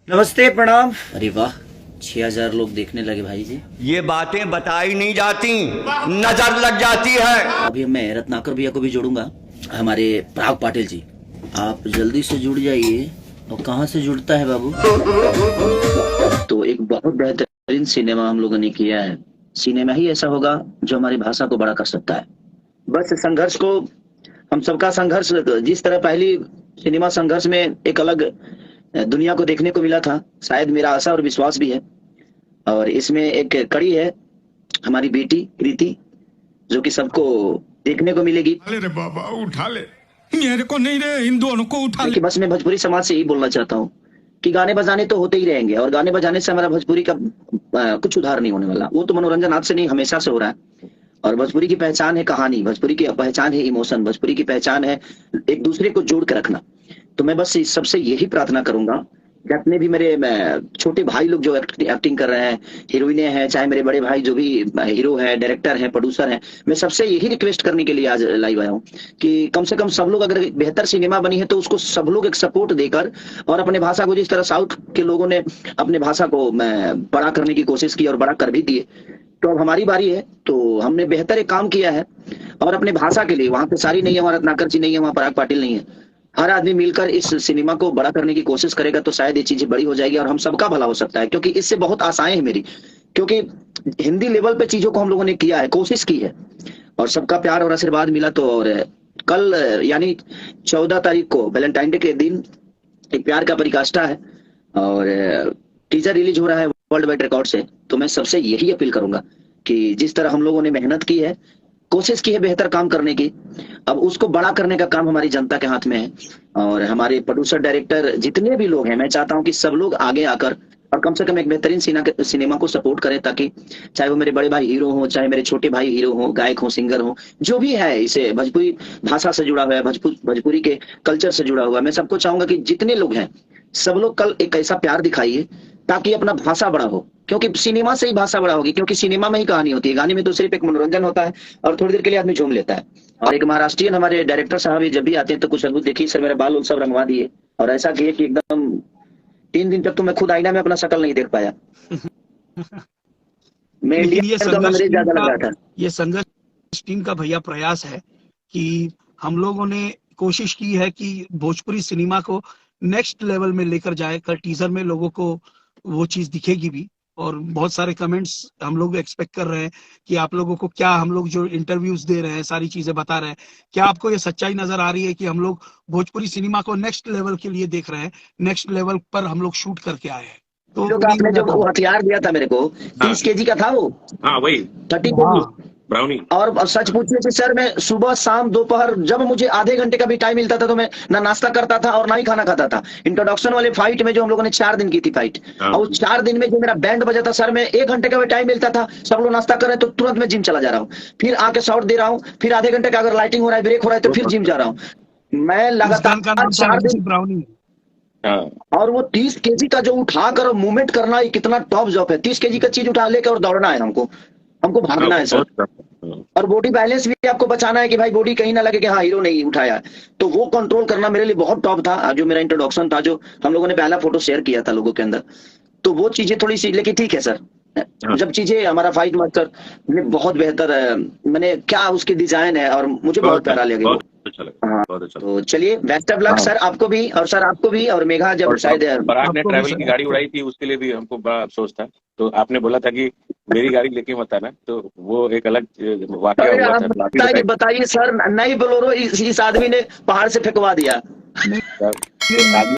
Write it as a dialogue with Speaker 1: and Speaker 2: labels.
Speaker 1: नमस्ते, प्रणाम। अरे वाह, 6000 लोग देखने लगे भाई जी।
Speaker 2: ये बातें बताई नहीं जाती, नजर लग जाती है।
Speaker 1: अभी मैं रत्नाकर भैया को भी जोड़ूंगा, हमारे पराग पाटिल जी। आप जल्दी से जुड़ जाइए। और कहाँ से जुड़ता है बाबू? तो एक बहुत बेहतरीन सिनेमा हम लोगों ने किया है। सिनेमा ही ऐसा होगा जो हमारी भाषा को बड़ा कर सकता है। बस संघर्ष को, हम सबका संघर्ष, जिस तरह पहली सिनेमा संघर्ष में एक अलग दुनिया को देखने को मिला था, शायद मेरा आशा और विश्वास भी है। और इसमें एक कड़ी है, हमारी बेटी कृति, जो कि सबको देखने को मिलेगी।
Speaker 3: अरे रे बाबा, उठा ले मेरे को नहीं रे, इन दोनों को उठा ले।
Speaker 1: देखिए, बस मैं भोजपुरी समाज से यही बोलना चाहता हूँ कि गाने बजाने तो होते ही रहेंगे, और गाने बजाने से हमारा भोजपुरी का कुछ उधार नहीं होने वाला। वो तो मनोरंजन आज से नहीं, हमेशा से हो रहा है। और भोजपुरी की पहचान है कहानी, भोजपुरी की पहचान है इमोशन, भोजपुरी की पहचान है एक दूसरे को जोड़ के रखना। तो मैं बस सबसे यही प्रार्थना करूंगा, जितने भी मेरे छोटे भाई लोग जो एक्टिंग कर रहे हैं, हीरोइने हैं, चाहे मेरे बड़े भाई जो भी हीरो है, डायरेक्टर हैं, प्रोड्यूसर हैं, मैं सबसे यही रिक्वेस्ट करने के लिए आज लाइव आया हूँ कि कम से कम सब लोग, अगर बेहतर सिनेमा बनी है तो उसको सब लोग एक सपोर्ट देकर, और अपने भाषा को, जिस तरह साउथ के लोगों ने अपने भाषा को बड़ा करने की कोशिश की और बड़ा कर भी दिए, तो अब हमारी बारी है। तो हमने बेहतर एक काम किया है, और अपने भाषा के लिए, वहां पे सारी नहीं है, वहां रत्नाकर जी नहीं है, वहां पराग पाटिल नहीं है, हर आदमी मिलकर इस सिनेमा को बड़ा करने की कोशिश करेगा तो शायद ये चीजें बड़ी हो जाएगी और हम सबका भला हो सकता है। क्योंकि इससे बहुत आशाएं हैं मेरी, क्योंकि हिंदी लेवल पे चीजों को हम लोगों ने किया है, कोशिश की है, और सबका प्यार और आशीर्वाद मिला। तो और कल यानी 14 तारीख को वैलेंटाइन डे के दिन एक प्यार का परिकाष्ठा है, और टीजर रिलीज हो रहा है वर्ल्ड वाइड रिकॉर्ड से। तो मैं सबसे यही अपील करूंगा कि जिस तरह हम लोगों ने मेहनत की है, कोशिश की है बेहतर काम करने की, अब उसको बड़ा करने का काम हमारी जनता के हाथ में है। और हमारे प्रोड्यूसर, डायरेक्टर, जितने भी लोग हैं, मैं चाहता हूं कि सब लोग आगे आकर और कम से कम एक बेहतरीन सिनेमा को सपोर्ट करें, ताकि चाहे वो मेरे बड़े भाई हीरो हो, चाहे मेरे छोटे भाई हीरो हो, गायक हो, सिंगर हो, जो भी है, इसे भोजपुरी भाषा से जुड़ा हुआ है, भोजपुरी के कल्चर से जुड़ा हुआ है, मैं सबको चाहूंगा कि जितने लोग हैं सब लोग कल एक ऐसा प्यार दिखाइए ताकि अपना भाषा बड़ा हो। क्योंकि सिनेमा से ही भाषा बड़ा होगी, क्योंकि सिनेमा में ही कहानी होती है, गाने में तो सिर्फ एक मनोरंजन होता है और थोड़ी देर के लिए आदमी झूम लेता है। और एक महाराष्ट्रियन हमारे डायरेक्टर साहब जब भी आते हैं तो कुछ अद्भुत, देखिए सर, मेरा बाल उल सब रंगवा दिए, और ऐसा किए कि एकदम 3 दिन तक तो मैं खुद आईना में अपना शक्ल नहीं देख पाया। मैं
Speaker 4: लेकिन
Speaker 1: इंडिया में अंग्रेज ज्यादा लग रहा था।
Speaker 4: ये संघर्ष टीम का भैया प्रयास है कि हम लोगों ने कोशिश की है कि भोजपुरी सिनेमा को नेक्स्ट लेवल में लेकर जाए। कल टीजर में लोगों को वो चीज दिखेगी भी, और बहुत सारे कमेंट्स हम लोग एक्सपेक्ट कर रहे हैं कि आप लोगों को क्या, हम लोग जो इंटरव्यूज दे रहे हैं, सारी चीजें बता रहे हैं, क्या आपको ये सच्चाई नजर आ रही है कि हम लोग भोजपुरी सिनेमा को नेक्स्ट लेवल के लिए देख रहे हैं, नेक्स्ट लेवल पर हम लोग शूट करके आए हैं। तो
Speaker 1: आपने जो वो हथियार दिया था मेरे को, 30 केजी का था वो।
Speaker 5: हाँ वही
Speaker 1: 30 केजी
Speaker 5: ब्राउनी।
Speaker 1: और सच पूछिए कि सर, मैं सुबह शाम दोपहर, जब मुझे आधे घंटे का भी टाइम मिलता था तो मैं ना नाश्ता करता था और ना ही खाना खाता था। इंट्रोडक्शन वाले फाइट में जो हम लोगों ने 4 दिन की थी फाइट, और उस 4 दिन में जो मेरा बैंड बजा था सर, मैं 1 घंटे का भी टाइम मिलता था, सब लोग नाश्ता कर रहे हैं तो तुरंत मैं जिम चला जा रहा हूँ, फिर आके शॉट दे रहा हूँ, फिर आधे घंटे का अगर लाइटिंग हो रहा है, ब्रेक हो रहा है तो फिर जिम जा रहा हूँ। मैं लगातार 4 दिन
Speaker 4: ब्राउनी।
Speaker 1: और वो 30 केजी का जो उठाकर और मूवमेंट करना, ये कितना टॉप जॉब है। 30 केजी का चीज उठा लेकर और दौड़ना है, हमको भागना है सर। और बॉडी बैलेंस भी आपको बचाना है कि भाई बॉडी कहीं ना लगे कि हाँ हीरो नहीं उठाया, तो वो कंट्रोल करना मेरे लिए बहुत टॉप था। जो मेरा इंट्रोडक्शन था, जो हम लोगों ने पहला फोटो शेयर किया था लोगों के अंदर, तो वो चीजें थोड़ी सी, लेकिन ठीक है सर, जब चीजें, हमारा फाइट मास्टर ने बहुत बेहतर, मैंने क्या उसकी डिजाइन है, और मुझे बहुत प्यारा लगे। हाँ, तो चलिए, बेस्ट ऑफ लक सर, आपको भी, और सर आपको भी, और मेघा जब शायद
Speaker 5: पराग ने ट्रैवल की गाड़ी उड़ाई थी, उसके लिए भी हमको बड़ा अफसोस था। तो आपने बोला था कि मेरी गाड़ी लेके मत आना, तो वो एक अलग वाकया हुआ था।
Speaker 1: बताइए सर, नई बोलेरो इस आदमी ने पहाड़ से फेंकवा दिया।